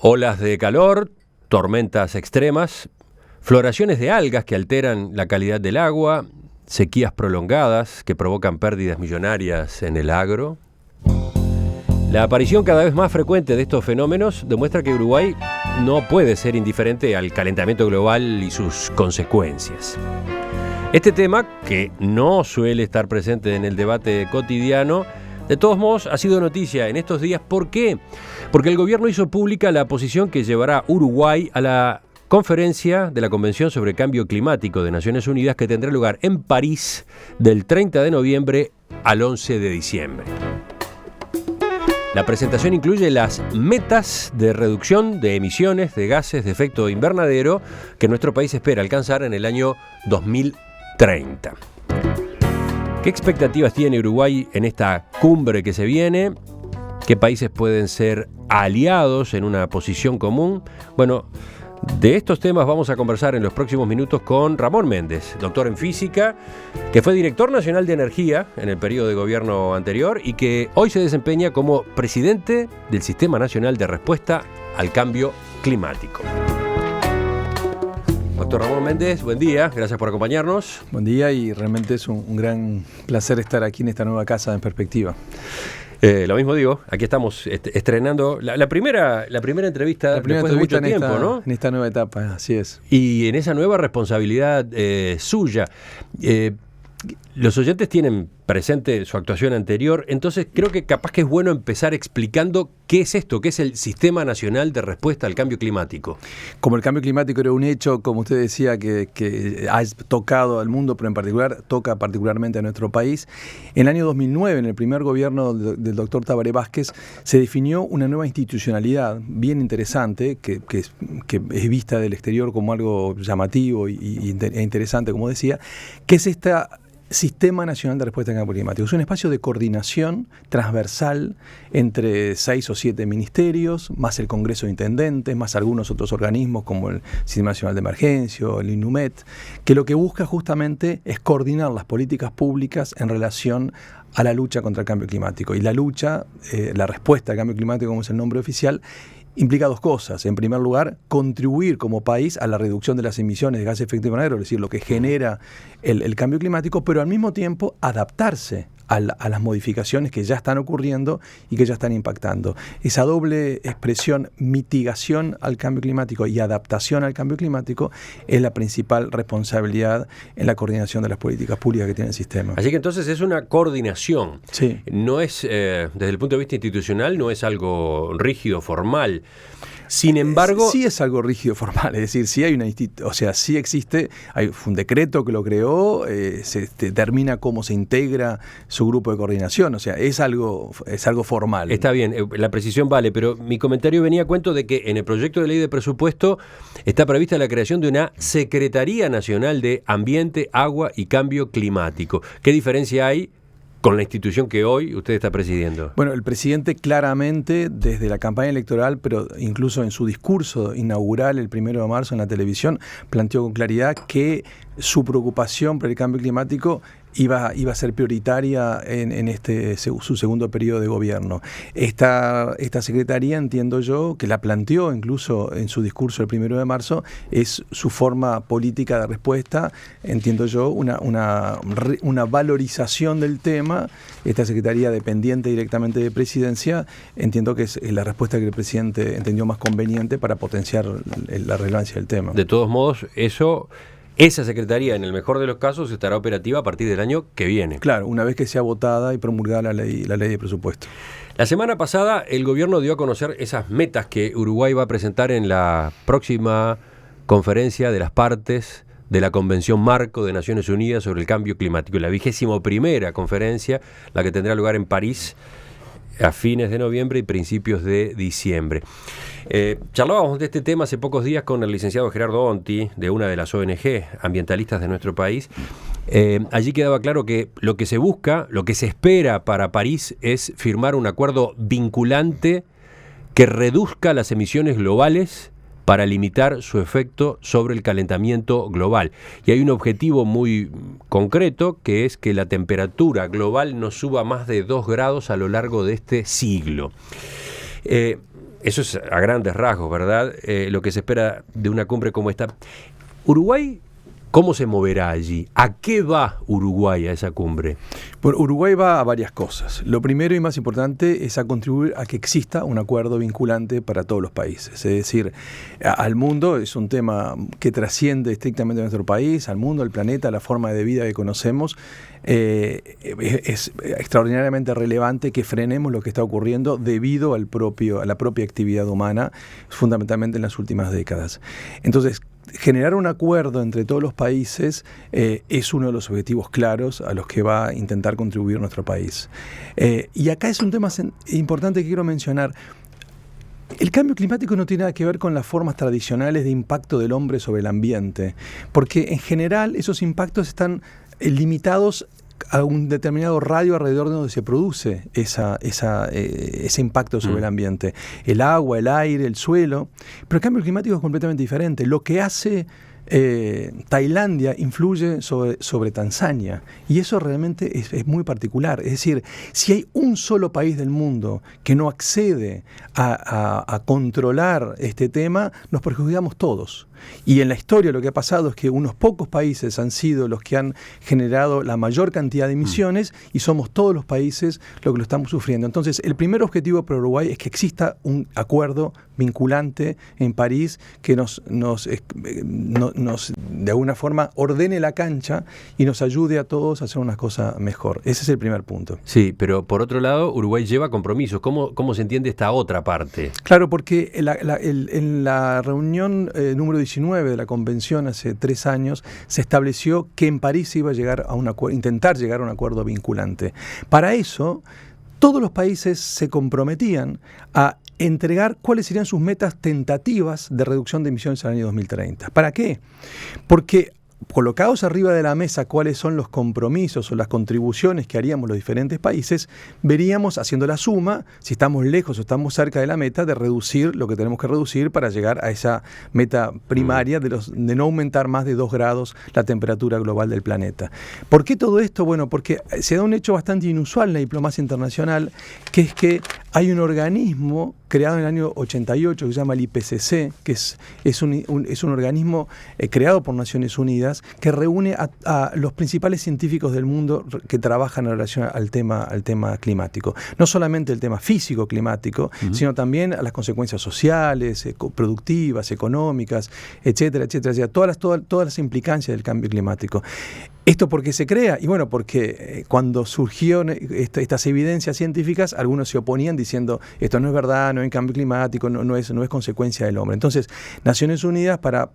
Olas de calor, tormentas extremas, floraciones de algas que alteran la calidad del agua, sequías prolongadas que provocan pérdidas millonarias en el agro. La aparición cada vez más frecuente de estos fenómenos demuestra que Uruguay no puede ser indiferente al calentamiento global y sus consecuencias. Este tema, que no suele estar presente en el debate cotidiano, de todos modos ha sido noticia en estos días. ¿Por qué? Porque el gobierno hizo pública la posición que llevará Uruguay a la conferencia de la Convención sobre Cambio Climático de Naciones Unidas, que tendrá lugar en París del 30 de noviembre al 11 de diciembre. La presentación incluye las metas de reducción de emisiones de gases de efecto invernadero que nuestro país espera alcanzar en el año 2030. ¿Qué expectativas tiene Uruguay en esta cumbre que se viene? ¿Qué países pueden ser aliados en una posición común? Bueno, de estos temas vamos a conversar en los próximos minutos con Ramón Méndez, doctor en física, que fue director nacional de energía en el periodo de gobierno anterior y que hoy se desempeña como presidente del Sistema Nacional de Respuesta al Cambio Climático. Doctor Ramón Méndez, buen día, gracias por acompañarnos. Buen día, y realmente es un gran placer estar aquí en esta nueva casa en perspectiva. Lo mismo digo, aquí estamos estrenando la primera entrevista después de mucho tiempo, ¿no? En esta nueva etapa, así es. Y en esa nueva responsabilidad suya. Los oyentes tienen presente su actuación anterior, entonces creo que capaz que es bueno empezar explicando qué es esto, qué es el Sistema Nacional de Respuesta al Cambio Climático. Como el cambio climático era un hecho, como usted decía, que ha tocado al mundo, pero en particular toca particularmente a nuestro país, en el año 2009, en el primer gobierno del doctor Tabaré Vázquez, se definió una nueva institucionalidad bien interesante, que es vista del exterior como algo llamativo e interesante, como decía, que es esta Sistema Nacional de Respuesta al Cambio Climático. Es un espacio de coordinación transversal entre 6 o 7 ministerios, más el Congreso de Intendentes, más algunos otros organismos como el Sistema Nacional de Emergencia o el INUMET, que lo que busca justamente es coordinar las políticas públicas en relación a la lucha contra el cambio climático. Y la lucha, la respuesta al cambio climático, como es el nombre oficial, implica dos cosas. En primer lugar, contribuir como país a la reducción de las emisiones de gases de efecto invernadero, es decir, lo que genera el cambio climático, pero al mismo tiempo adaptarse a las modificaciones que ya están ocurriendo y que ya están impactando. Esa doble expresión, mitigación al cambio climático y adaptación al cambio climático, es la principal responsabilidad en la coordinación de las políticas públicas que tiene el sistema. Así que entonces es una coordinación. Sí. No es, desde el punto de vista institucional, no es algo rígido, formal. Sin embargo, sí es algo rígido formal, es decir, sí hay sí existe, hay un decreto que lo creó, se determina cómo se integra su grupo de coordinación, o sea, es algo formal. Está bien, la precisión vale, pero mi comentario venía a cuento de que en el proyecto de ley de presupuesto está prevista la creación de una Secretaría Nacional de Ambiente, Agua y Cambio Climático. ¿Qué diferencia hay con la institución que hoy usted está presidiendo? Bueno, el presidente claramente, desde la campaña electoral, pero incluso en su discurso inaugural el 1 de marzo en la televisión, planteó con claridad que su preocupación por el cambio climático iba a ser prioritaria en su segundo periodo de gobierno. Esta secretaría, entiendo yo, que la planteó incluso en su discurso el 1 de marzo, es su forma política de respuesta, entiendo yo, una valorización del tema. Esta secretaría, dependiente directamente de presidencia, entiendo que es la respuesta que el presidente entendió más conveniente para potenciar la relevancia del tema. De todos modos, esa secretaría, en el mejor de los casos, estará operativa a partir del año que viene. Claro, una vez que sea votada y promulgada la ley de presupuesto. La semana pasada el gobierno dio a conocer esas metas que Uruguay va a presentar en la próxima conferencia de las partes de la Convención Marco de Naciones Unidas sobre el Cambio Climático, la 21ª conferencia, la que tendrá lugar en París a fines de noviembre y principios de diciembre. Charlábamos de este tema hace pocos días con el licenciado Gerardo Onti, de una de las ONG ambientalistas de nuestro país. Allí quedaba claro que lo que se busca, lo que se espera para París es firmar un acuerdo vinculante que reduzca las emisiones globales para limitar su efecto sobre el calentamiento global. Y hay un objetivo muy concreto, que es que la temperatura global no suba más de 2 grados a lo largo de este siglo. eso es a grandes rasgos, ¿verdad? Lo que se espera de una cumbre como esta. Uruguay, ¿cómo se moverá allí? ¿A qué va Uruguay a esa cumbre? Bueno, Uruguay va a varias cosas. Lo primero y más importante es a contribuir a que exista un acuerdo vinculante para todos los países. Es decir, al mundo, es un tema que trasciende estrictamente a nuestro país, al mundo, al planeta, la forma de vida que conocemos. Es extraordinariamente relevante que frenemos lo que está ocurriendo debido a la propia actividad humana, fundamentalmente en las últimas décadas. Entonces, generar un acuerdo entre todos los países es uno de los objetivos claros a los que va a intentar contribuir nuestro país. Y acá es un tema importante que quiero mencionar. El cambio climático no tiene nada que ver con las formas tradicionales de impacto del hombre sobre el ambiente, porque en general esos impactos están limitados a un determinado radio alrededor de donde se produce ese impacto sobre el ambiente. El agua, el aire, el suelo. Pero el cambio climático es completamente diferente. Lo que hace Tailandia influye sobre Tanzania, y eso realmente es muy particular. Es decir, si hay un solo país del mundo que no accede a controlar este tema, nos perjudicamos todos. Y en la historia lo que ha pasado es que unos pocos países han sido los que han generado la mayor cantidad de emisiones, y somos todos los países los que lo estamos sufriendo. Entonces, el primer objetivo para Uruguay es que exista un acuerdo vinculante en París que nos de alguna forma ordene la cancha y nos ayude a todos a hacer una cosa mejor. Ese es el primer punto. Sí, pero por otro lado, Uruguay lleva compromisos. ¿Cómo se entiende esta otra parte? Claro, porque en la reunión número 19 de la Convención hace 3 años se estableció que en París se iba a llegar a intentar llegar a un acuerdo vinculante. Para eso, todos los países se comprometían a entregar cuáles serían sus metas tentativas de reducción de emisiones al año 2030. ¿Para qué? Porque colocados arriba de la mesa cuáles son los compromisos o las contribuciones que haríamos los diferentes países, veríamos, haciendo la suma, si estamos lejos o estamos cerca de la meta, de reducir lo que tenemos que reducir para llegar a esa meta primaria de no aumentar más de 2 grados la temperatura global del planeta. ¿Por qué todo esto? Bueno, porque se da un hecho bastante inusual en la diplomacia internacional, que es que hay un organismo creado en el año 88 que se llama el IPCC, que es un organismo creado por Naciones Unidas, que reúne a los principales científicos del mundo que trabajan en relación al tema climático. No solamente el tema físico climático, sino también a las consecuencias sociales, productivas, económicas, etcétera, etcétera, todas las implicancias del cambio climático. ¿Esto por qué se crea? Y bueno, porque cuando surgieron estas evidencias científicas, algunos se oponían diciendo esto no es verdad, no hay cambio climático, no es consecuencia del hombre. Entonces, Naciones Unidas, para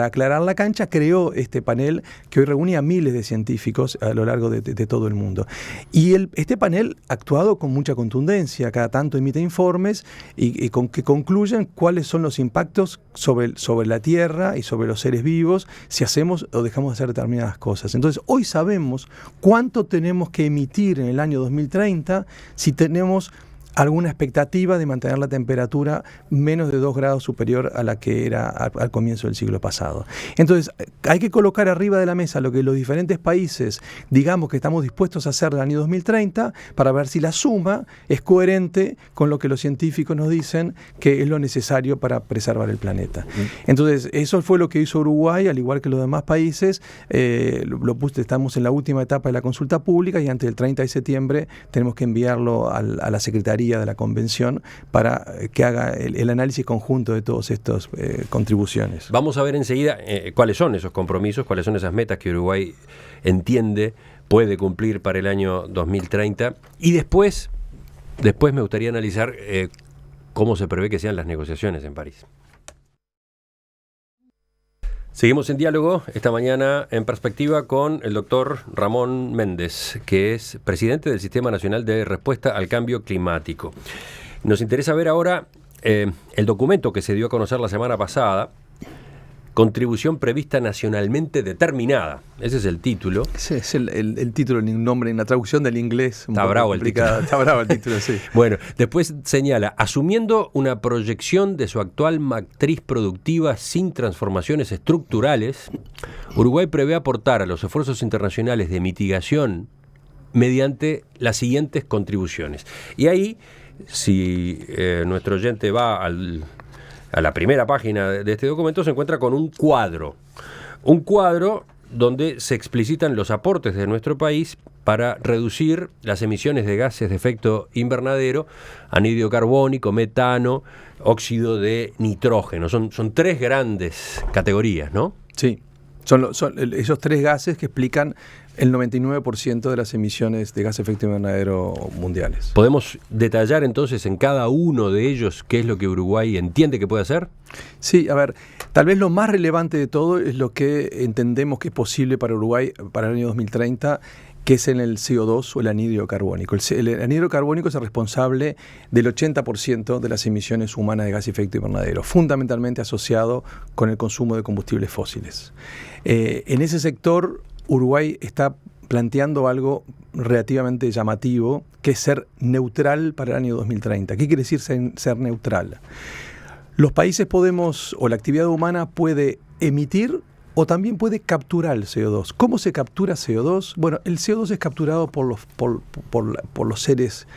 aclarar la cancha, creó este panel que hoy reúne a miles de científicos a lo largo de todo el mundo. Y este panel ha actuado con mucha contundencia, cada tanto emite informes que concluyen cuáles son los impactos sobre la Tierra y sobre los seres vivos si hacemos o dejamos de hacer determinadas cosas. Entonces, hoy sabemos cuánto tenemos que emitir en el año 2030 si tenemos alguna expectativa de mantener la temperatura menos de 2 grados superior a la que era al comienzo del siglo pasado. Entonces, hay que colocar arriba de la mesa lo que los diferentes países digamos que estamos dispuestos a hacer en el año 2030 para ver si la suma es coherente con lo que los científicos nos dicen que es lo necesario para preservar el planeta. Entonces, eso fue lo que hizo Uruguay, al igual que los demás países. Estamos en la última etapa de la consulta pública y antes del 30 de septiembre tenemos que enviarlo a la Secretaría de la Convención para que haga el análisis conjunto de todas estas contribuciones. Vamos a ver enseguida cuáles son esos compromisos, cuáles son esas metas que Uruguay entiende puede cumplir para el año 2030, y después me gustaría analizar cómo se prevé que sean las negociaciones en París. Seguimos en diálogo esta mañana en Perspectiva con el doctor Ramón Méndez, que es presidente del Sistema Nacional de Respuesta al Cambio Climático. Nos interesa ver ahora el documento que se dio a conocer la semana pasada, Contribución prevista nacionalmente determinada. Ese es el título. Sí, es el título, el nombre en la traducción del inglés. Está bravo el título. Está bravo el título, sí. Bueno, después señala, asumiendo una proyección de su actual matriz productiva sin transformaciones estructurales, Uruguay prevé aportar a los esfuerzos internacionales de mitigación mediante las siguientes contribuciones. Y ahí Si nuestro oyente va a la primera página de este documento, se encuentra con un cuadro donde se explicitan los aportes de nuestro país para reducir las emisiones de gases de efecto invernadero, anhídrido carbónico, metano, óxido de nitrógeno. Son tres grandes categorías, ¿no? Sí, son esos tres gases que explican el 99% de las emisiones de gases de efecto invernadero mundiales. ¿Podemos detallar entonces en cada uno de ellos qué es lo que Uruguay entiende que puede hacer? Sí, a ver, tal vez lo más relevante de todo es lo que entendemos que es posible para Uruguay para el año 2030, que es en el CO2 o el anhídrido carbónico. El anhídrido carbónico es el responsable del 80% de las emisiones humanas de gas de efecto invernadero, fundamentalmente asociado con el consumo de combustibles fósiles. En ese sector, Uruguay está planteando algo relativamente llamativo, que es ser neutral para el año 2030. ¿Qué quiere decir ser neutral? Los países podemos, o la actividad humana puede emitir o también puede capturar el CO2. ¿Cómo se captura CO2? Bueno, el CO2 es capturado por los seres,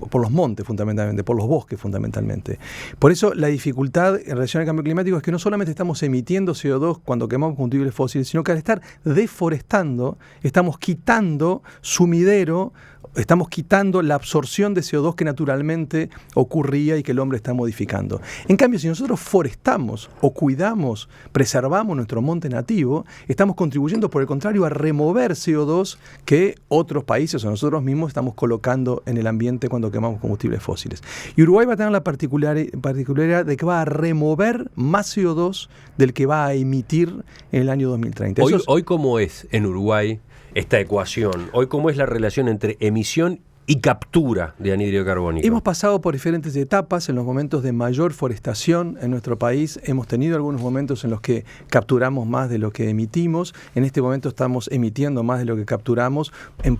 por los montes fundamentalmente, por los bosques fundamentalmente. Por eso la dificultad en relación al cambio climático es que no solamente estamos emitiendo CO2 cuando quemamos combustibles fósiles, sino que al estar deforestando, estamos quitando sumidero, estamos quitando la absorción de CO2 que naturalmente ocurría y que el hombre está modificando. En cambio, si nosotros forestamos o cuidamos, preservamos nuestro monte nativo, estamos contribuyendo, por el contrario, a remover CO2 que otros países o nosotros mismos estamos colocando en el ambiente cuando quemamos combustibles fósiles. Y Uruguay va a tener la particularidad de que va a remover más CO2 del que va a emitir en el año 2030. Hoy ¿cómo es en Uruguay esta ecuación? Hoy, ¿cómo es la relación entre emisión y captura de anhídrido carbónico? Hemos pasado por diferentes etapas. En los momentos de mayor forestación en nuestro país hemos tenido algunos momentos en los que capturamos más de lo que emitimos. En este momento estamos emitiendo más de lo que capturamos,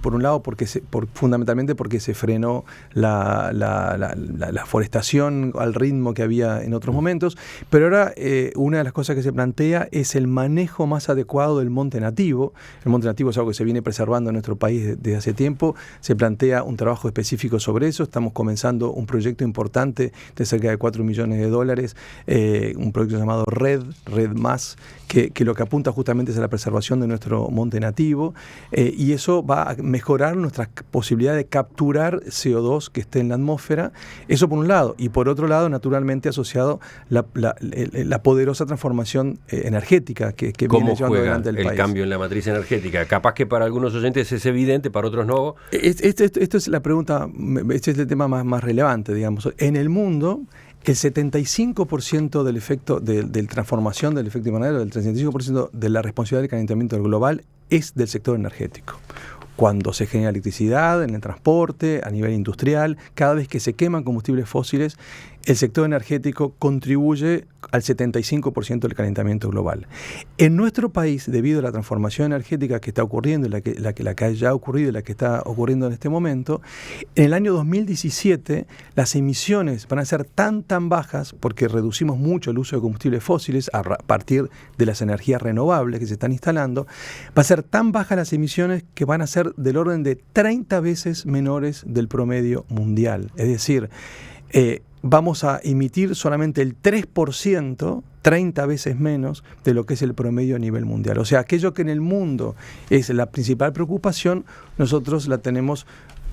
por un lado fundamentalmente porque se frenó la forestación al ritmo que había en otros momentos, pero ahora una de las cosas que se plantea es el manejo más adecuado del monte nativo. El monte nativo es algo que se viene preservando en nuestro país desde hace tiempo. Se plantea un trabajo específico sobre eso. Estamos comenzando un proyecto importante de cerca de $4 millones, un proyecto llamado Red Más, que lo que apunta justamente es a la preservación de nuestro monte nativo, y eso va a mejorar nuestra posibilidad de capturar CO2 que esté en la atmósfera. Eso por un lado, y por otro lado, naturalmente asociado la poderosa transformación energética que viene llevando adelante el país. ¿Cómo juega el cambio en la matriz energética? Capaz que para algunos oyentes es evidente, para otros no. Esto es la pregunta, este es el tema más relevante, digamos. En el mundo, el 75% del efecto de transformación del efecto invernadero, el 35% de la responsabilidad del calentamiento global es del sector energético. Cuando se genera electricidad, en el transporte, a nivel industrial, cada vez que se queman combustibles fósiles, el sector energético contribuye al 75% del calentamiento global. En nuestro país, debido a la transformación energética que está ocurriendo, la que ya ha ocurrido y la que está ocurriendo en este momento, en el año 2017 las emisiones van a ser tan bajas, porque reducimos mucho el uso de combustibles fósiles a partir de las energías renovables que se están instalando, va a ser tan bajas las emisiones que van a ser del orden de 30 veces menores del promedio mundial. Es decir, vamos a emitir solamente el 3%, 30 veces menos de lo que es el promedio a nivel mundial. O sea, aquello que en el mundo es la principal preocupación, nosotros la tenemos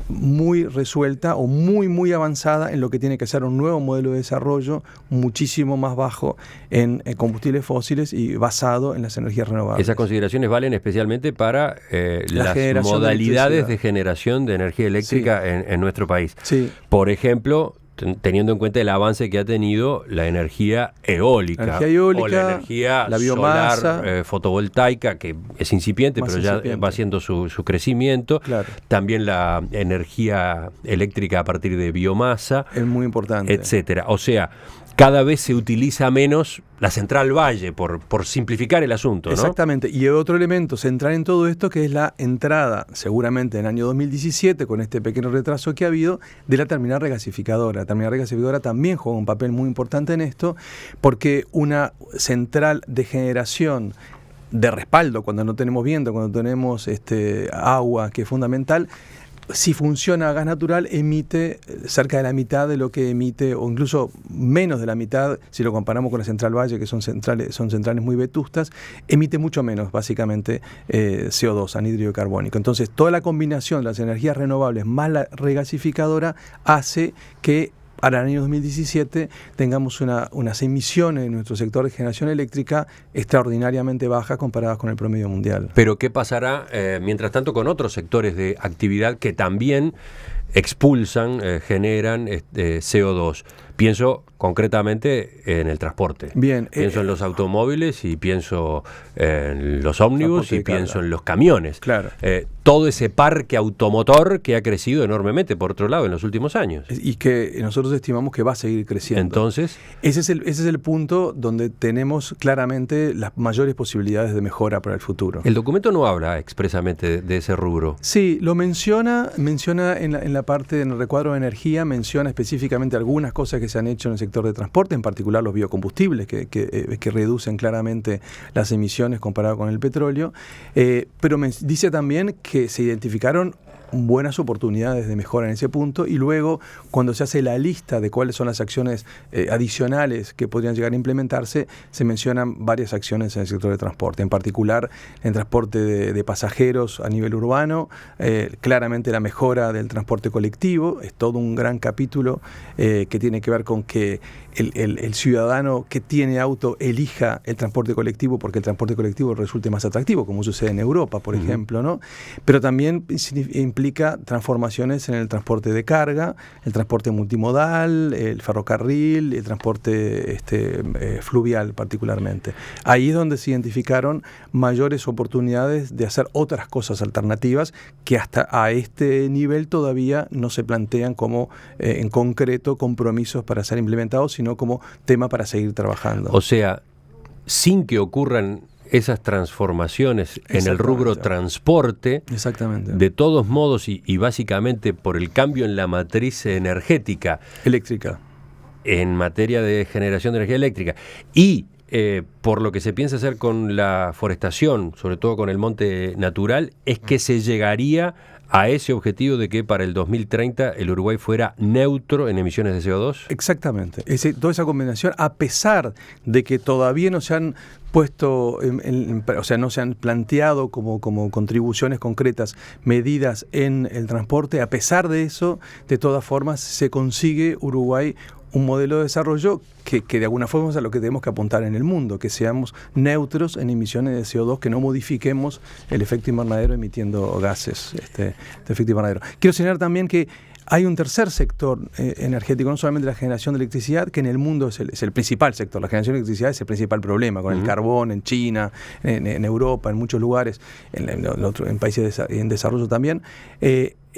muy resuelta o muy avanzada en lo que tiene que ser un nuevo modelo de desarrollo muchísimo más bajo en combustibles fósiles y basado en las energías renovables. Esas consideraciones valen especialmente para las modalidades de generación de energía eléctrica, sí, en nuestro país. Sí. Por ejemplo, teniendo en cuenta el avance que ha tenido la energía eólica, o la energía la biomasa, solar fotovoltaica, que es incipiente, pero ya va haciendo su crecimiento. Claro. También la energía eléctrica a partir de biomasa. Es muy importante. Etcétera. O sea, cada vez se utiliza menos la central Valle, por simplificar el asunto, ¿no? Exactamente. Y otro elemento central en todo esto, que es la entrada, seguramente en el año 2017, con este pequeño retraso que ha habido, de la terminal regasificadora. La terminal regasificadora también juega un papel muy importante en esto, porque una central de generación de respaldo, cuando no tenemos viento, cuando tenemos agua, que es fundamental, si funciona a gas natural, emite cerca de la mitad de lo que emite, o incluso menos de la mitad, si lo comparamos con la Central Valle, que son centrales muy vetustas, emite mucho menos, básicamente, CO2, anhídrido carbónico. Entonces, toda la combinación de las energías renovables más la regasificadora hace que para el año 2017 tengamos unas emisiones en nuestro sector de generación eléctrica extraordinariamente bajas comparadas con el promedio mundial. Pero ¿qué pasará mientras tanto con otros sectores de actividad que también expulsan, generan CO2? Pienso concretamente en el transporte. Bien, pienso en los automóviles y pienso en los ómnibus y pienso en los camiones. Claro. Todo ese parque automotor que ha crecido enormemente, por otro lado, en los últimos años. Y que nosotros estimamos que va a seguir creciendo. Entonces, ese es el punto donde tenemos claramente las mayores posibilidades de mejora para el futuro. El documento no habla expresamente de ese rubro. Sí, lo menciona en la parte, en el recuadro de energía, menciona específicamente algunas cosas que se han hecho en el sector de transporte, en particular los biocombustibles, que reducen claramente las emisiones comparado con el petróleo, pero dice también que se identificaron buenas oportunidades de mejora en ese punto, y luego cuando se hace la lista de cuáles son las acciones adicionales que podrían llegar a implementarse, se mencionan varias acciones en el sector de transporte, en particular en transporte de pasajeros a nivel urbano, claramente la mejora del transporte colectivo, es todo un gran capítulo que tiene que ver con que el ciudadano que tiene auto elija el transporte colectivo porque el transporte colectivo resulte más atractivo, como sucede en Europa, por ejemplo, ¿no? Pero también implica transformaciones en el transporte de carga, el transporte multimodal, el ferrocarril, el transporte fluvial particularmente. Ahí es donde se identificaron mayores oportunidades de hacer otras cosas alternativas que hasta a este nivel todavía no se plantean como en concreto compromisos para ser implementados, sino como tema para seguir trabajando. O sea, sin que ocurran esas transformaciones en el rubro transporte, exactamente, de todos modos y básicamente por el cambio en la matriz energética eléctrica, en materia de generación de energía eléctrica, y por lo que se piensa hacer con la forestación, sobre todo con el monte natural, es que se llegaría a ese objetivo de que para el 2030 el Uruguay fuera neutro en emisiones de CO2? Exactamente. Toda esa combinación, a pesar de que todavía no se han puesto, o sea, no se han planteado como contribuciones concretas medidas en el transporte, a pesar de eso, de todas formas, se consigue Uruguay un modelo de desarrollo que de alguna forma es a lo que tenemos que apuntar en el mundo, que seamos neutros en emisiones de CO2, que no modifiquemos el efecto invernadero emitiendo gases de efecto invernadero. Quiero señalar también que hay un tercer sector energético, no solamente la generación de electricidad, que en el mundo es el principal sector. La generación de electricidad es el principal problema, con el carbón en China, en Europa, en muchos lugares, en países en desarrollo también.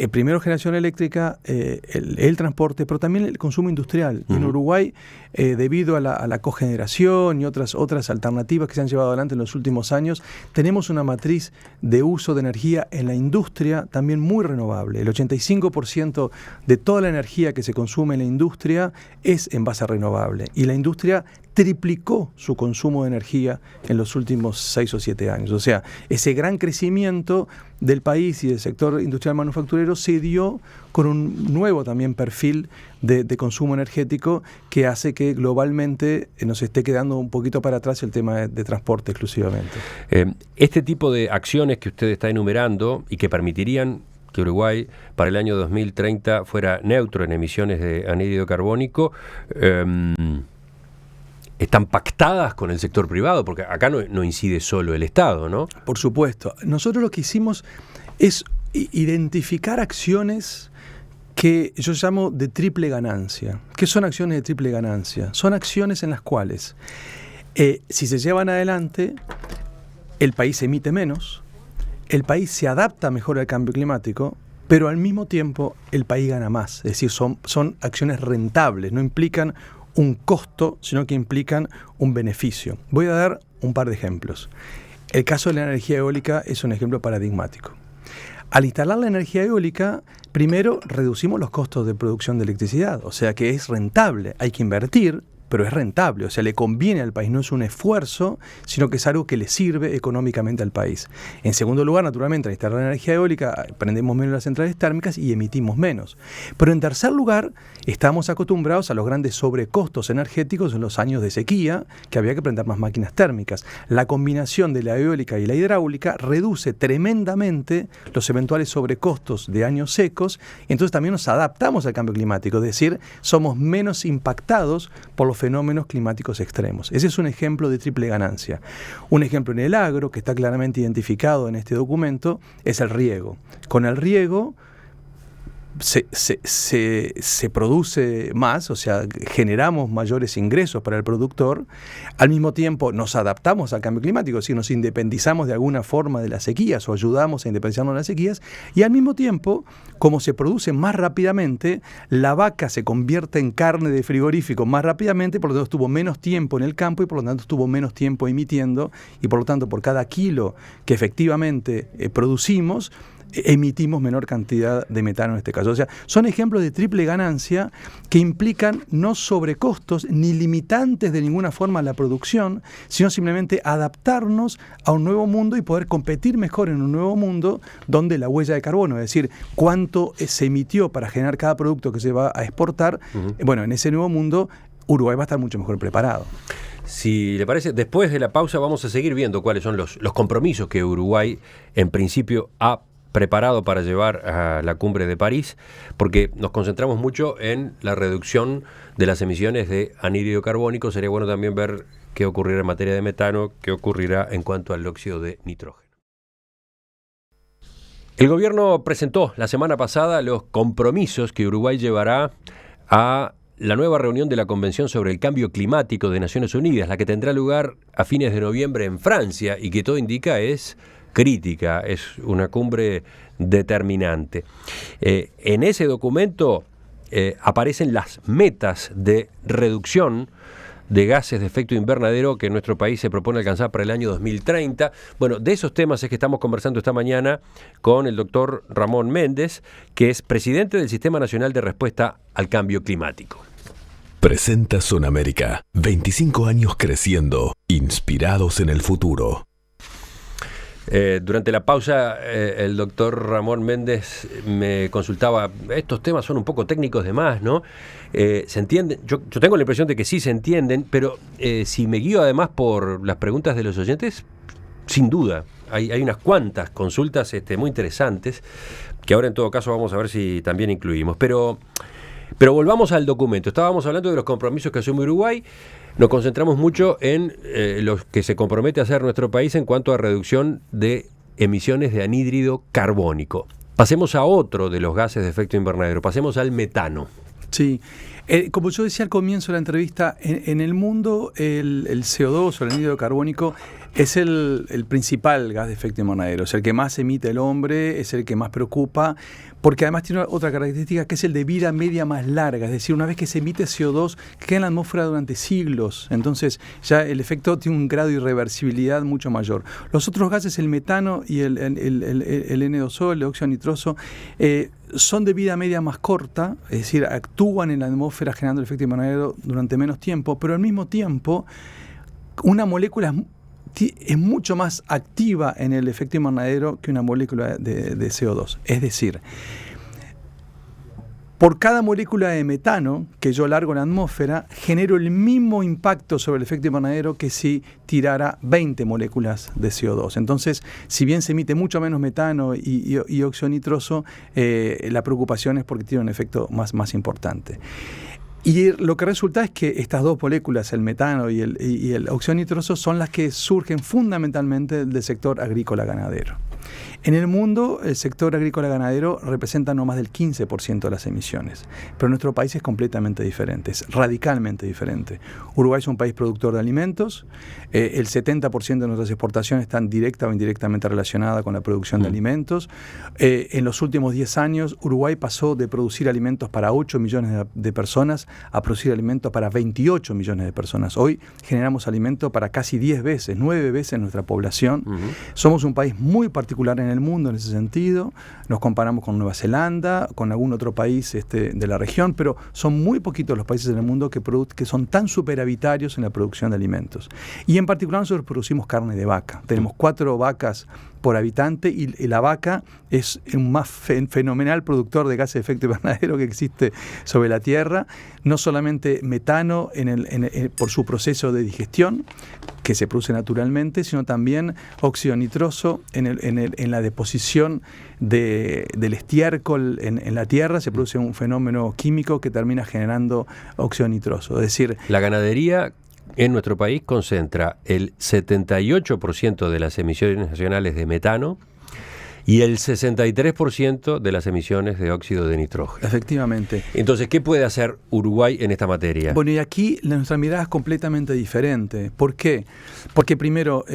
Primero generación eléctrica, el transporte, pero también el consumo industrial. En Uruguay, debido a la cogeneración y otras alternativas que se han llevado adelante en los últimos años, tenemos una matriz de uso de energía en la industria también muy renovable. El 85% de toda la energía que se consume en la industria es en base renovable, y la industria triplicó su consumo de energía en los últimos 6 o 7 años. O sea, ese gran crecimiento del país y del sector industrial manufacturero se dio con un nuevo también perfil de consumo energético que hace que globalmente nos esté quedando un poquito para atrás el tema de transporte exclusivamente. Este tipo de acciones que usted está enumerando y que permitirían que Uruguay para el año 2030 fuera neutro en emisiones de anhídrido carbónico, están pactadas con el sector privado, porque acá no incide solo el Estado, ¿no? Por supuesto. Nosotros lo que hicimos es identificar acciones que yo llamo de triple ganancia. ¿Qué son acciones de triple ganancia? Son acciones en las cuales, si se llevan adelante, el país emite menos, el país se adapta mejor al cambio climático, pero al mismo tiempo el país gana más. Es decir, son acciones rentables, no implican un costo, sino que implican un beneficio. Voy a dar un par de ejemplos. El caso de la energía eólica es un ejemplo paradigmático. Al instalar la energía eólica, primero reducimos los costos de producción de electricidad, o sea que es rentable. Hay que invertir, pero es rentable, o sea, le conviene al país, no es un esfuerzo, sino que es algo que le sirve económicamente al país. En segundo lugar, naturalmente, al instalar la energía eólica, prendemos menos las centrales térmicas y emitimos menos. Pero en tercer lugar, estamos acostumbrados a los grandes sobrecostos energéticos en los años de sequía, que había que prender más máquinas térmicas. La combinación de la eólica y la hidráulica reduce tremendamente los eventuales sobrecostos de años secos, y entonces también nos adaptamos al cambio climático, es decir, somos menos impactados por los fenómenos climáticos extremos. Ese es un ejemplo de triple ganancia. Un ejemplo en el agro, que está claramente identificado en este documento, es el riego. Con el riego se produce más, o sea, generamos mayores ingresos para el productor, al mismo tiempo nos adaptamos al cambio climático, es decir, nos independizamos de alguna forma de las sequías o ayudamos a independizarnos de las sequías, y al mismo tiempo, como se produce más rápidamente, la vaca se convierte en carne de frigorífico más rápidamente, por lo tanto estuvo menos tiempo en el campo y por lo tanto estuvo menos tiempo emitiendo, y por lo tanto por cada kilo que efectivamente producimos, emitimos menor cantidad de metano en este caso. O sea, son ejemplos de triple ganancia que implican no sobrecostos ni limitantes de ninguna forma a la producción, sino simplemente adaptarnos a un nuevo mundo y poder competir mejor en un nuevo mundo donde la huella de carbono, es decir, cuánto se emitió para generar cada producto que se va a exportar, bueno, en ese nuevo mundo Uruguay va a estar mucho mejor preparado. Si le parece, después de la pausa vamos a seguir viendo cuáles son los compromisos que Uruguay en principio ha preparado para llevar a la cumbre de París, porque nos concentramos mucho en la reducción de las emisiones de anhídrido carbónico. Sería bueno también ver qué ocurrirá en materia de metano, qué ocurrirá en cuanto al óxido de nitrógeno. El gobierno presentó la semana pasada los compromisos que Uruguay llevará a la nueva reunión de la Convención sobre el Cambio Climático de Naciones Unidas, la que tendrá lugar a fines de noviembre en Francia y que todo indica es crítica, es una cumbre determinante. En ese documento aparecen las metas de reducción de gases de efecto invernadero que nuestro país se propone alcanzar para el año 2030. Bueno, de esos temas es que estamos conversando esta mañana con el doctor Ramón Méndez, que es presidente del Sistema Nacional de Respuesta al Cambio Climático. Presenta Sonamérica, 25 años creciendo, inspirados en el futuro. Durante la pausa, el doctor Ramón Méndez me consultaba, estos temas son un poco técnicos de más, ¿no? ¿Se entienden? Yo tengo la impresión de que sí se entienden, pero si me guío además por las preguntas de los oyentes, sin duda, hay unas cuantas consultas muy interesantes, que ahora en todo caso vamos a ver si también incluimos. Pero volvamos al documento. Estábamos hablando de los compromisos que asume Uruguay. Nos concentramos mucho en los que se compromete a hacer nuestro país en cuanto a reducción de emisiones de anhídrido carbónico. Pasemos a otro de los gases de efecto invernadero, pasemos al metano. Sí, como yo decía al comienzo de la entrevista, en el mundo el CO2 o el anhídrido carbónico es el principal gas de efecto invernadero, es el que más emite el hombre, es el que más preocupa, porque además tiene otra característica que es el de vida media más larga, es decir, una vez que se emite CO2 queda en la atmósfera durante siglos, entonces ya el efecto tiene un grado de irreversibilidad mucho mayor. Los otros gases, el metano y el N2O, el óxido nitroso, son de vida media más corta, es decir, actúan en la atmósfera generando el efecto invernadero durante menos tiempo, pero al mismo tiempo una molécula es mucho más activa en el efecto invernadero que una molécula de CO2. Es decir, por cada molécula de metano que yo largo en la atmósfera, genero el mismo impacto sobre el efecto invernadero que si tirara 20 moléculas de CO2. Entonces, si bien se emite mucho menos metano y óxido nitroso, la preocupación es porque tiene un efecto más importante. Y lo que resulta es que estas dos moléculas, el metano y el óxido nitroso, son las que surgen fundamentalmente del sector agrícola-ganadero. En el mundo, el sector agrícola-ganadero representa no más del 15% de las emisiones, pero nuestro país es completamente diferente, es radicalmente diferente. Uruguay es un país productor de alimentos, el 70% de nuestras exportaciones están directa o indirectamente relacionadas con la producción de alimentos. En los últimos 10 años, Uruguay pasó de producir alimentos para 8 millones de personas a producir alimentos para 28 millones de personas. Hoy generamos alimentos para casi 10 veces, 9 veces nuestra población. Somos un país muy particular en el mundo en ese sentido. Nos comparamos con Nueva Zelanda, con algún otro país de la región, pero son muy poquitos los países en el mundo que son tan superavitarios en la producción de alimentos. Y en particular nosotros producimos carne de vaca. Tenemos 4 vacas por habitante y la vaca es un más fenomenal productor de gases de efecto invernadero que existe sobre la Tierra. No solamente metano por su proceso de digestión, que se produce naturalmente, sino también óxido nitroso en la deposición del estiércol en la Tierra. Se produce un fenómeno químico que termina generando óxido nitroso. Es decir, la ganadería en nuestro país concentra el 78% de las emisiones nacionales de metano y el 63% de las emisiones de óxido de nitrógeno. Efectivamente. Entonces, ¿qué puede hacer Uruguay en esta materia? Bueno, y aquí nuestra mirada es completamente diferente. ¿Por qué? Porque primero,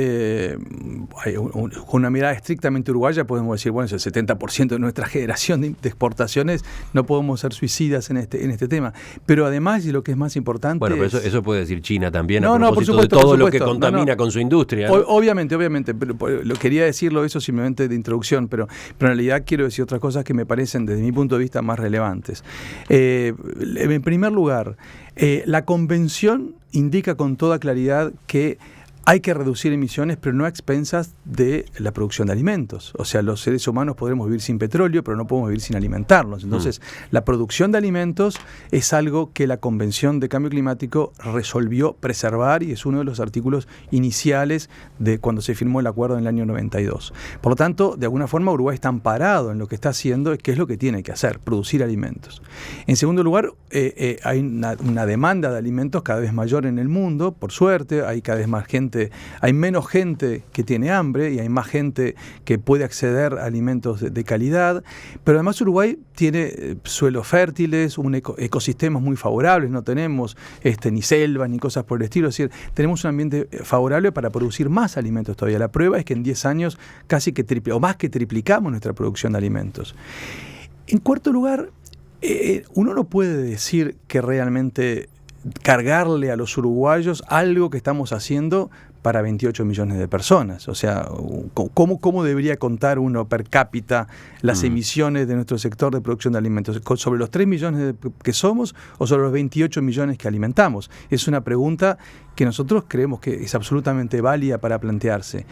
con una mirada estrictamente uruguaya podemos decir, bueno, es el 70% de nuestra generación de exportaciones, no podemos ser suicidas en este tema. Pero además, y lo que es más importante... Bueno, pero eso puede decir China también, a propósito por supuesto, de todo lo que contamina con su industria, ¿no? Obviamente, pero lo quería decirlo eso simplemente de introducción, pero en realidad quiero decir otras cosas que me parecen desde mi punto de vista más relevantes. En primer lugar, la Convención indica con toda claridad que hay que reducir emisiones, pero no a expensas de la producción de alimentos. O sea, los seres humanos podremos vivir sin petróleo, pero no podemos vivir sin alimentarnos. Entonces, la producción de alimentos es algo que la Convención de Cambio Climático resolvió preservar y es uno de los artículos iniciales de cuando se firmó el acuerdo en el año 92. Por lo tanto, de alguna forma, Uruguay está amparado en lo que está haciendo, que es lo que tiene que hacer, producir alimentos. En segundo lugar, hay una demanda de alimentos cada vez mayor en el mundo, por suerte, hay cada vez más gente. Hay menos gente que tiene hambre y hay más gente que puede acceder a alimentos de calidad, pero además Uruguay tiene suelos fértiles, ecosistemas muy favorables, no tenemos ni selvas ni cosas por el estilo, es decir, tenemos un ambiente favorable para producir más alimentos todavía. La prueba es que en 10 años casi que más que triplicamos nuestra producción de alimentos. En cuarto lugar, uno no puede decir que realmente cargarle a los uruguayos algo que estamos haciendo para 28 millones de personas. O sea, ¿cómo debería contar uno per cápita las emisiones de nuestro sector de producción de alimentos? ¿Sobre los 3 millones que somos o sobre los 28 millones que alimentamos? Es una pregunta que nosotros creemos que es absolutamente válida para plantearse.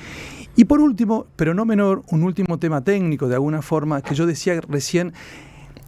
Y por último, pero no menor, un último tema técnico de alguna forma, que yo decía recién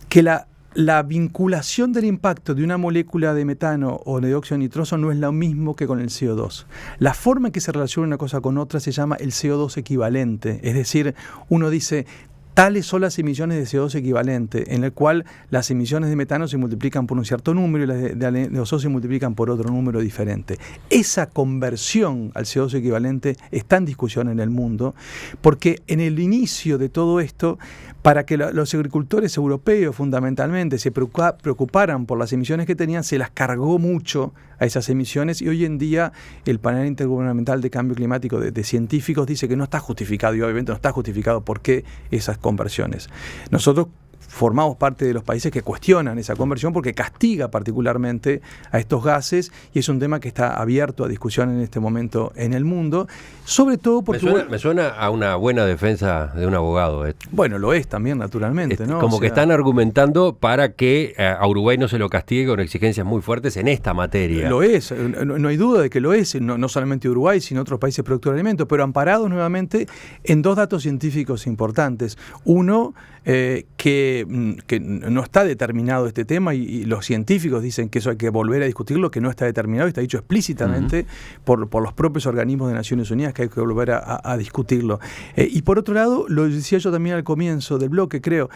que la vinculación del impacto de una molécula de metano o de dióxido nitroso no es lo mismo que con el CO2. La forma en que se relaciona una cosa con otra se llama el CO2 equivalente. Es decir, uno dice, tales son las emisiones de CO2 equivalente, en el cual las emisiones de metano se multiplican por un cierto número y las de CO2 se multiplican por otro número diferente. Esa conversión al CO2 equivalente está en discusión en el mundo, porque en el inicio de todo esto, para que los agricultores europeos fundamentalmente se preocuparan por las emisiones que tenían, se las cargó mucho a esas emisiones y hoy en día el panel intergubernamental de cambio climático de científicos dice que no está justificado y obviamente no está justificado por qué esas conversiones. Nosotros formamos parte de los países que cuestionan esa conversión porque castiga particularmente a estos gases y es un tema que está abierto a discusión en este momento en el mundo, sobre todo porque... Me suena a una buena defensa de un abogado. Bueno, lo es también, naturalmente, ¿no? Como que están argumentando para que a Uruguay no se lo castigue con exigencias muy fuertes en esta materia. Lo es, no hay duda de que lo es, no solamente Uruguay, sino otros países productores de alimentos, pero amparados nuevamente en 2 datos científicos importantes. Uno, que no está determinado este tema y los científicos dicen que eso hay que volver a discutirlo, que no está determinado, está dicho explícitamente por los propios organismos de Naciones Unidas que hay que volver a discutirlo. Y por otro lado, lo decía yo también al comienzo del bloque, creo,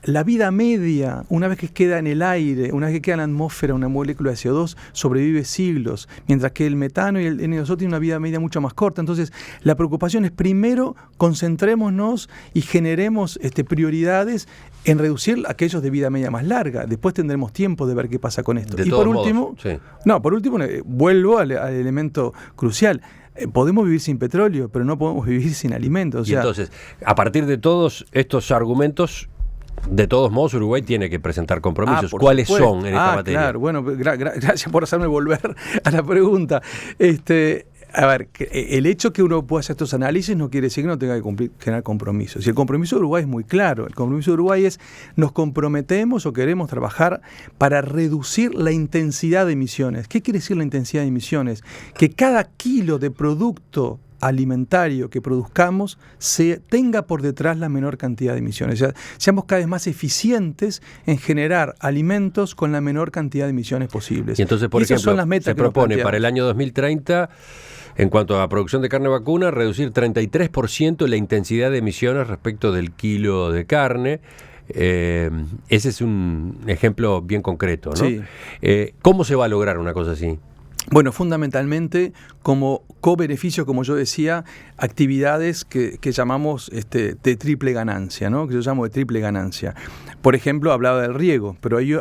la vida media, una vez que queda en el aire, una vez que queda en la atmósfera una molécula de CO2, sobrevive siglos, mientras que el metano y el N2O tienen una vida media mucho más corta. Entonces, la preocupación es primero concentrémonos y generemos prioridades en reducir aquellos de vida media más larga. Después tendremos tiempo de ver qué pasa con esto. Y por último, vuelvo al elemento crucial. Podemos vivir sin petróleo, pero no podemos vivir sin alimentos. O sea, y entonces, a partir de todos estos argumentos, de todos modos, Uruguay tiene que presentar compromisos. ¿Cuáles son en esta materia? Claro, bueno, gracias por hacerme volver a la pregunta. A ver, el hecho que uno pueda hacer estos análisis no quiere decir que no tenga que generar compromisos. Y el compromiso de Uruguay es muy claro. El compromiso de Uruguay es: nos comprometemos o queremos trabajar para reducir la intensidad de emisiones. ¿Qué quiere decir la intensidad de emisiones? Que cada kilo de producto alimentario que produzcamos tenga por detrás la menor cantidad de emisiones. O sea, seamos cada vez más eficientes en generar alimentos con la menor cantidad de emisiones posibles. Y entonces, por ejemplo, son las metas se propone para el año 2030, en cuanto a producción de carne vacuna, reducir 33% la intensidad de emisiones respecto del kilo de carne. Ese es un ejemplo bien concreto, ¿no? Sí. ¿Cómo se va a lograr una cosa así? Bueno, fundamentalmente como co-beneficio, como yo decía, actividades que llamamos de triple ganancia, ¿no? Que yo llamo de triple ganancia. Por ejemplo, hablaba del riego, pero hay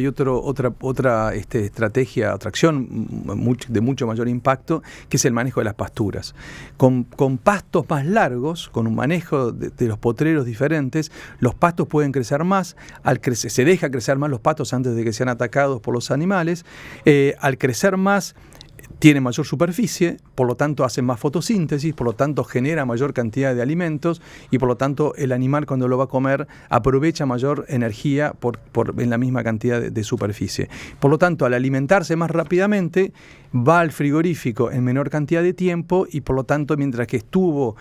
otra estrategia, otra acción de mucho mayor impacto, que es el manejo de las pasturas. Con pastos más largos, con un manejo de los potreros diferentes, los pastos pueden crecer más. Se deja crecer más los pastos antes de que sean atacados por los animales. Al crecer más, tiene mayor superficie, por lo tanto hace más fotosíntesis, por lo tanto genera mayor cantidad de alimentos y por lo tanto el animal, cuando lo va a comer, aprovecha mayor energía en la misma cantidad de superficie. Por lo tanto, al alimentarse más rápidamente, va al frigorífico en menor cantidad de tiempo y por lo tanto, mientras que estuvo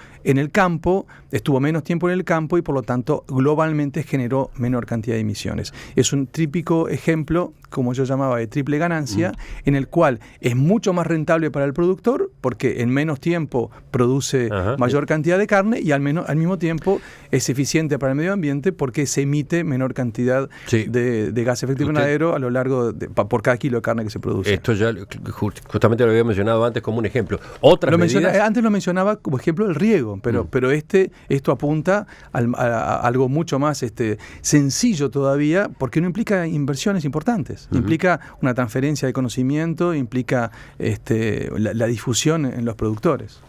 menos tiempo en el campo y por lo tanto globalmente generó menor cantidad de emisiones. Es un típico ejemplo, como yo llamaba, de triple ganancia, en el cual es mucho más rentable para el productor porque en menos tiempo produce mayor cantidad de carne y al mismo tiempo es eficiente para el medio ambiente porque se emite menor cantidad de gas efecto invernadero a lo largo por cada kilo de carne que se produce. Esto ya justamente lo había mencionado antes como un ejemplo. Antes lo mencionaba como ejemplo el riego, pero esto apunta a algo mucho más sencillo todavía, porque no implica inversiones importantes. Implica una transferencia de conocimiento, implica la difusión en los productores.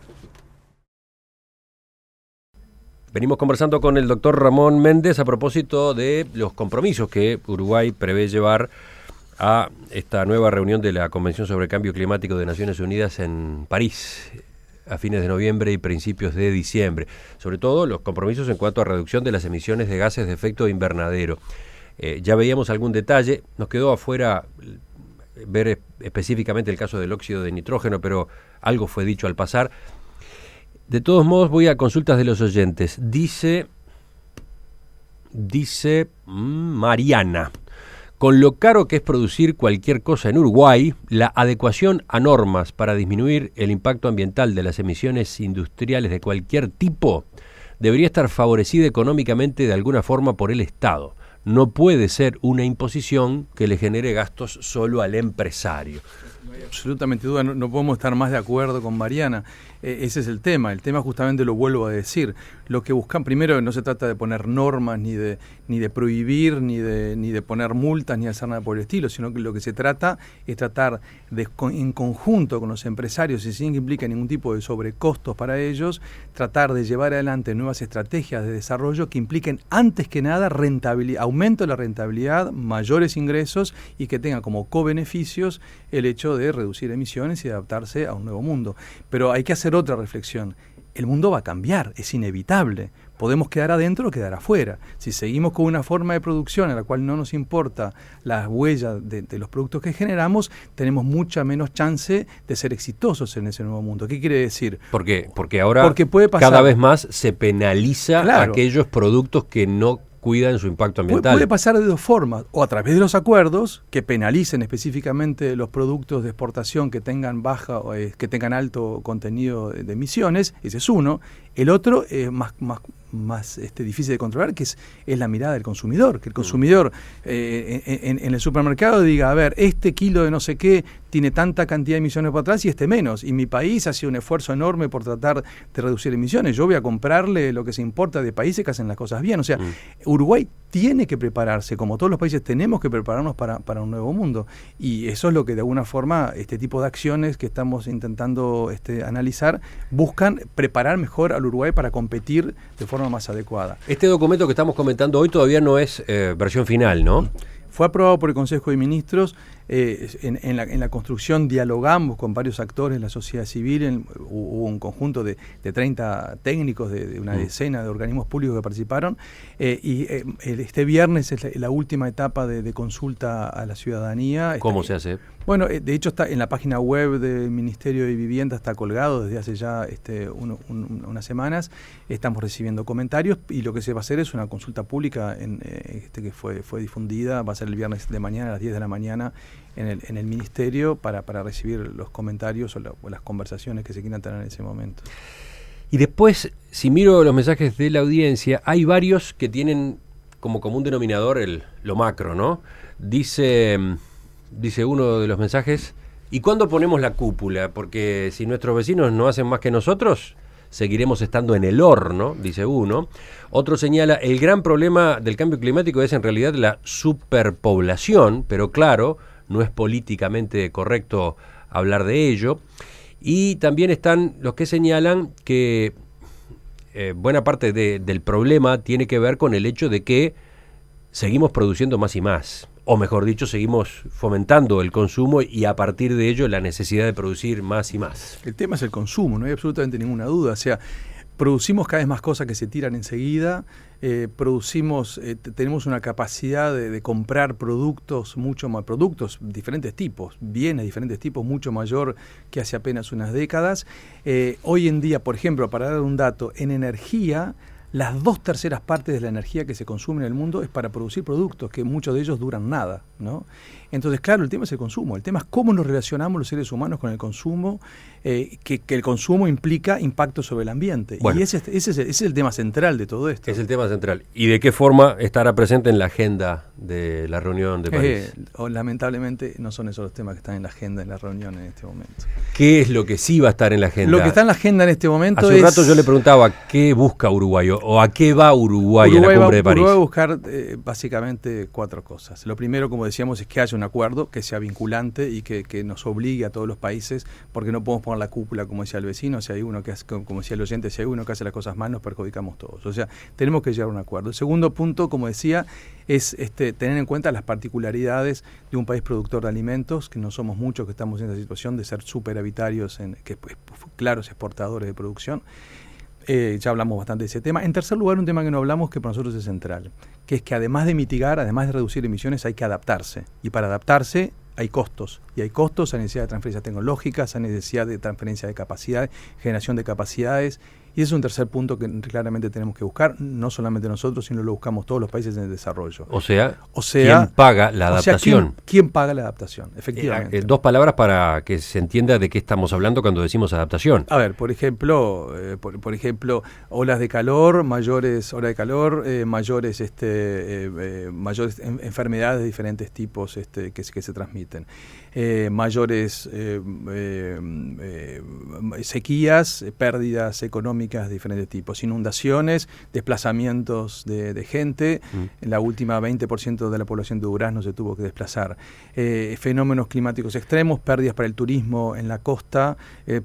Venimos conversando con el doctor Ramón Méndez a propósito de los compromisos que Uruguay prevé llevar a esta nueva reunión de la Convención sobre el Cambio Climático de Naciones Unidas en París a fines de noviembre y principios de diciembre. Sobre todo los compromisos en cuanto a reducción de las emisiones de gases de efecto invernadero. Ya veíamos algún detalle, nos quedó afuera ver específicamente el caso del óxido de nitrógeno, pero algo fue dicho al pasar. De todos modos, voy a consultas de los oyentes. Dice Mariana: con lo caro que es producir cualquier cosa en Uruguay, la adecuación a normas para disminuir el impacto ambiental de las emisiones industriales de cualquier tipo debería estar favorecida económicamente de alguna forma por el Estado. No puede ser una imposición que le genere gastos solo al empresario. No hay absolutamente duda, no podemos estar más de acuerdo con Mariana. Ese es el tema justamente lo vuelvo a decir. Lo que buscan, primero, no se trata de poner normas, ni de prohibir, ni de poner multas, ni de hacer nada por el estilo, sino que lo que se trata es tratar en conjunto con los empresarios, y sin que implique ningún tipo de sobrecostos para ellos, tratar de llevar adelante nuevas estrategias de desarrollo que impliquen, antes que nada, aumento de la rentabilidad, mayores ingresos y que tengan como co-beneficios el hecho de reducir emisiones y adaptarse a un nuevo mundo. Pero hay que hacer otra reflexión. El mundo va a cambiar, es inevitable. Podemos quedar adentro o quedar afuera. Si seguimos con una forma de producción en la cual no nos importa las huellas de los productos que generamos, tenemos mucha menos chance de ser exitosos en ese nuevo mundo. ¿Qué quiere decir? Porque ahora puede pasar, cada vez más se penaliza aquellos productos que no cuidan su impacto ambiental. Puede pasar de dos formas: o a través de los acuerdos que penalicen específicamente los productos de exportación que tengan que tengan alto contenido de emisiones. Ese es uno. El otro es más difícil de controlar, que es la mirada del consumidor. Que el consumidor en el supermercado diga: a ver, este kilo de no sé qué tiene tanta cantidad de emisiones por atrás y este menos. Y mi país hace un esfuerzo enorme por tratar de reducir emisiones. Yo voy a comprarle lo que se importa de países que hacen las cosas bien. O sea, Uruguay tiene que prepararse, como todos los países tenemos que prepararnos para un nuevo mundo. Y eso es lo que de alguna forma este tipo de acciones que estamos intentando analizar buscan preparar mejor al Uruguay para competir de forma más adecuada. Este documento que estamos comentando hoy todavía no es versión final, ¿no? Fue aprobado por el Consejo de Ministros En la construcción dialogamos con varios actores de la sociedad civil, hubo un conjunto de 30 técnicos de una decena de organismos públicos que participaron, este viernes es la última etapa de consulta a la ciudadanía. ¿Cómo se hace? Bueno, de hecho está en la página web del Ministerio de Vivienda, está colgado desde hace ya unas semanas. Estamos recibiendo comentarios y lo que se va a hacer es una consulta pública que fue difundida, va a ser el viernes de mañana a las 10 de la mañana en el Ministerio para recibir los comentarios o las conversaciones que se quieran tener en ese momento. Y después, si miro los mensajes de la audiencia, hay varios que tienen como común denominador lo macro, ¿no? Dice uno de los mensajes, ¿y cuándo ponemos la cúpula? Porque si nuestros vecinos no hacen más que nosotros, seguiremos estando en el horno, dice uno. Otro señala, el gran problema del cambio climático es en realidad la superpoblación, pero claro, no es políticamente correcto hablar de ello. Y también están los que señalan que buena parte del problema tiene que ver con el hecho de que seguimos produciendo más y más. O mejor dicho, seguimos fomentando el consumo y a partir de ello la necesidad de producir más y más. El tema es el consumo, no hay absolutamente ninguna duda. O sea, producimos cada vez más cosas que se tiran enseguida, tenemos una capacidad de comprar productos, diferentes tipos, bienes de diferentes tipos, mucho mayor que hace apenas unas décadas. Hoy en día, por ejemplo, para dar un dato, en energía, las 2/3 partes de la energía que se consume en el mundo es para producir productos, que muchos de ellos duran nada, ¿no? Entonces, claro, el tema es el consumo. El tema es cómo nos relacionamos los seres humanos con el consumo, que el consumo implica impacto sobre el ambiente. Bueno, y ese es el tema central de todo esto. Es el tema central. ¿Y de qué forma estará presente en la agenda de la reunión de París? Lamentablemente no son esos los temas que están en la agenda de la reunión en este momento. ¿Qué es lo que sí va a estar en la agenda? Lo que está en la agenda en este momento Hace un rato yo le preguntaba qué busca Uruguay o a qué va Uruguay en la cumbre de París. Uruguay va a buscar básicamente 4 cosas. Lo primero, como decíamos, es que haya un acuerdo que sea vinculante y que nos obligue a todos los países, porque no podemos poner la cúpula, como decía el vecino, si hay uno que hace, como decía el oyente, si hay uno que hace las cosas mal, nos perjudicamos todos. O sea, tenemos que llegar a un acuerdo. El segundo punto, como decía, es tener en cuenta las particularidades de un país productor de alimentos, que no somos muchos que estamos en esa situación de ser superavitarios, claros exportadores de producción. Ya hablamos bastante de ese tema. En tercer lugar, un tema que no hablamos que para nosotros es central, que es que además de mitigar, además de reducir emisiones, hay que adaptarse. Y para adaptarse hay costos. Y hay costos, hay necesidad de transferencias tecnológicas, hay necesidad de transferencia de capacidades, generación de capacidades. Y ese es un tercer punto que claramente tenemos que buscar, no solamente nosotros, sino lo buscamos todos los países en el desarrollo. O sea ¿quién paga la adaptación? O sea, ¿quién paga la adaptación? Efectivamente. 2 palabras para que se entienda de qué estamos hablando cuando decimos adaptación. A ver, por ejemplo, olas de calor, mayores olas de calor, mayores enfermedades de diferentes tipos que se transmiten. Mayores sequías, pérdidas económicas de diferentes tipos, inundaciones, desplazamientos de gente. En la última 20% de la población de Durazno se tuvo que desplazar. Fenómenos climáticos extremos, pérdidas para el turismo en la costa,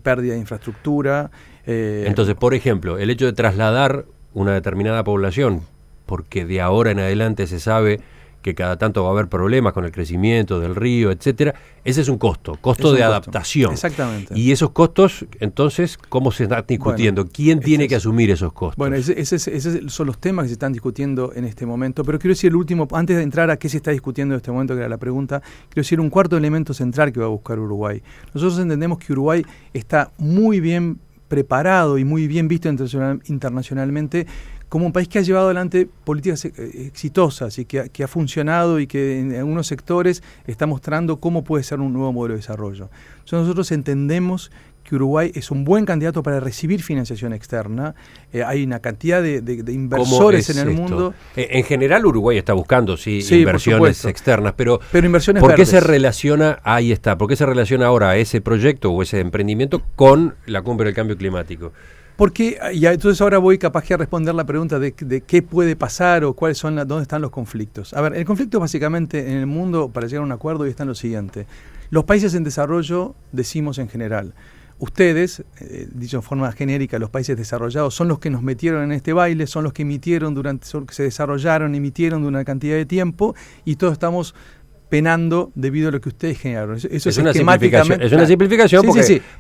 pérdida de infraestructura. Entonces, por ejemplo, el hecho de trasladar una determinada población, porque de ahora en adelante se sabe que cada tanto va a haber problemas con el crecimiento del río, etcétera, ese es un costo de adaptación. Exactamente. Y esos costos, entonces, ¿cómo se están discutiendo? Bueno, ¿quién tiene que asumir esos costos? Bueno, esos son los temas que se están discutiendo en este momento, pero quiero decir el último, antes de entrar a qué se está discutiendo en este momento, que era la pregunta, quiero decir un cuarto elemento central que va a buscar Uruguay. Nosotros entendemos que Uruguay está muy bien preparado y muy bien visto internacionalmente como un país que ha llevado adelante políticas exitosas y que ha funcionado y que en algunos sectores está mostrando cómo puede ser un nuevo modelo de desarrollo. Entonces nosotros entendemos que Uruguay es un buen candidato para recibir financiación externa. Hay una cantidad de inversores en el mundo. En general Uruguay está buscando inversiones externas, pero inversiones ¿por qué verdes se relaciona, ¿por qué se relaciona ahora ese proyecto o ese emprendimiento con la cumbre del cambio climático? Porque entonces ahora voy capaz que a responder la pregunta de qué puede pasar o dónde están los conflictos. A ver, el conflicto básicamente en el mundo para llegar a un acuerdo está en lo siguiente. Los países en desarrollo, decimos en general, ustedes, dicho en forma genérica, los países desarrollados son los que nos metieron en este baile, son los que se desarrollaron, emitieron durante una cantidad de tiempo y todos estamos penando debido a lo que ustedes generaron. Eso es una simplificación. Es una simplificación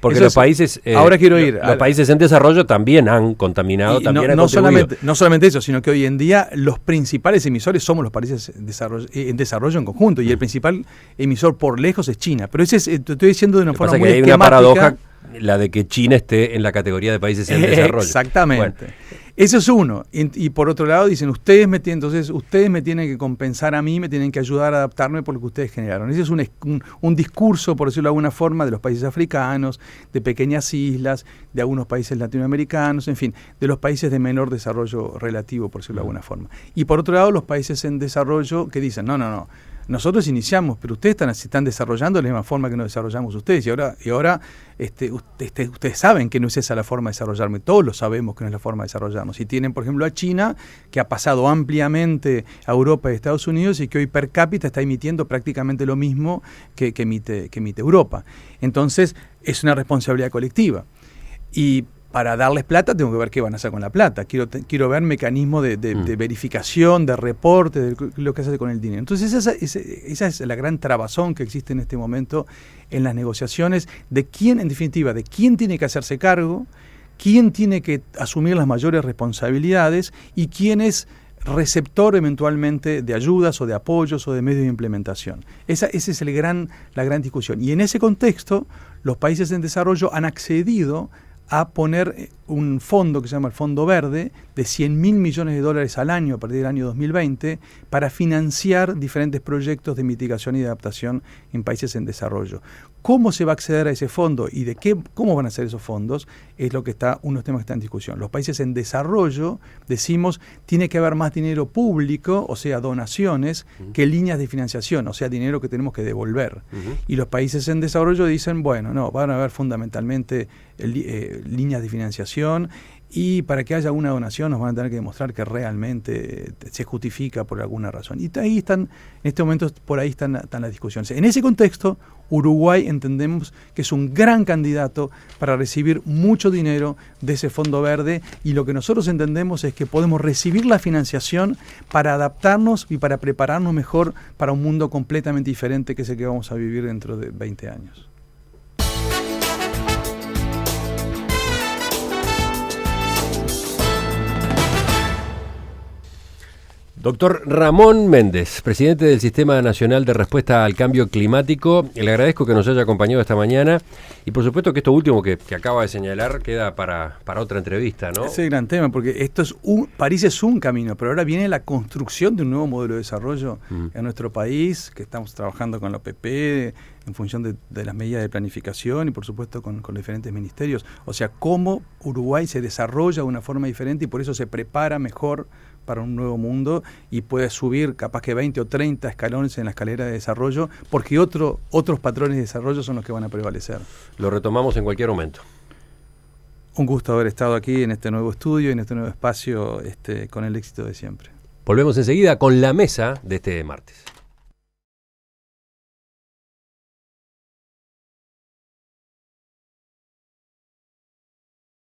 porque los países ahora quiero ir. Los países en desarrollo también han contaminado, también han contribuido. No solamente eso, sino que hoy en día los principales emisores somos los países en desarrollo en conjunto, y el principal emisor por lejos es China. Pero te estoy diciendo de una forma muy esquemática. Hay una paradoja, la de que China esté en la categoría de países en desarrollo. Exactamente. Bueno. Eso es uno. Y por otro lado dicen, ustedes me tienen que compensar a mí, me tienen que ayudar a adaptarme por lo que ustedes generaron. Ese es un discurso, por decirlo de alguna forma, de los países africanos, de pequeñas islas, de algunos países latinoamericanos, en fin, de los países de menor desarrollo relativo, por decirlo de alguna forma. Y por otro lado, los países en desarrollo que dicen, no. Nosotros iniciamos, pero ustedes están desarrollando de la misma forma que nos desarrollamos ustedes. Y ahora ustedes saben que no es esa la forma de desarrollarme. Todos lo sabemos que no es la forma de desarrollarnos. Y tienen, por ejemplo, a China, que ha pasado ampliamente a Europa y Estados Unidos y que hoy per cápita está emitiendo prácticamente lo mismo que emite Europa. Entonces, es una responsabilidad colectiva. Y para darles plata tengo que ver qué van a hacer con la plata. Quiero ver mecanismos de verificación, de reporte, de lo que se hace con el dinero. Entonces esa es la gran trabazón que existe en este momento en las negociaciones de quién, en definitiva, de quién tiene que hacerse cargo, quién tiene que asumir las mayores responsabilidades y quién es receptor eventualmente de ayudas o de apoyos o de medios de implementación. Esa es la gran discusión. Y en ese contexto, los países en desarrollo han accedido a poner un fondo que se llama el Fondo Verde de $100.000 millones al año a partir del año 2020 para financiar diferentes proyectos de mitigación y de adaptación en países en desarrollo. ¿Cómo se va a acceder a ese fondo y cómo van a ser esos fondos? Es uno de los temas que está en discusión. Los países en desarrollo, decimos, tiene que haber más dinero público, o sea, donaciones, que líneas de financiación, o sea, dinero que tenemos que devolver. Y los países en desarrollo dicen, bueno, no, van a haber fundamentalmente líneas de financiación, y para que haya una donación nos van a tener que demostrar que realmente se justifica por alguna razón. Y ahí están, en este momento, por ahí están las discusiones. En ese contexto, Uruguay entendemos que es un gran candidato para recibir mucho dinero de ese Fondo Verde, y lo que nosotros entendemos es que podemos recibir la financiación para adaptarnos y para prepararnos mejor para un mundo completamente diferente que es el que vamos a vivir dentro de 20 años. Doctor Ramón Méndez, presidente del Sistema Nacional de Respuesta al Cambio Climático, le agradezco que nos haya acompañado esta mañana, y por supuesto que esto último que acaba de señalar queda para otra entrevista, ¿no? Ese es el gran tema, porque París es un camino, pero ahora viene la construcción de un nuevo modelo de desarrollo en nuestro país, que estamos trabajando con la OPP en función de las medidas de planificación y por supuesto con los diferentes ministerios. O sea, cómo Uruguay se desarrolla de una forma diferente y por eso se prepara mejor para un nuevo mundo y puede subir capaz que 20 o 30 escalones en la escalera de desarrollo, porque otros patrones de desarrollo son los que van a prevalecer. Lo retomamos en cualquier momento. Un gusto haber estado aquí en este nuevo estudio, en este nuevo espacio, con el éxito de siempre. Volvemos enseguida con la mesa de este martes.